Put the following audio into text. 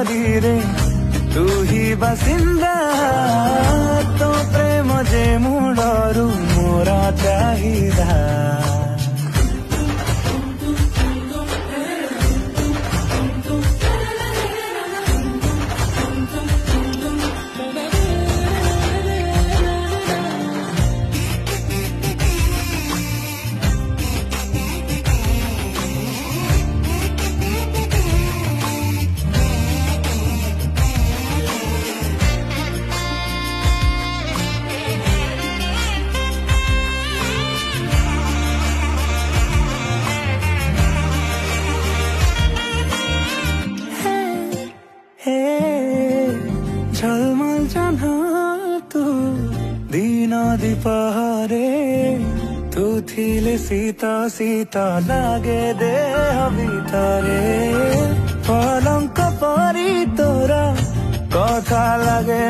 रे तू ही बासिंदा तो प्रेम जे मुडरू मोरा चाहिदा झलमल जाना तू दीना दीपहरे तू थिले सीता सीता लागे देह भितरे पलंक परी तोरा कथा लागे।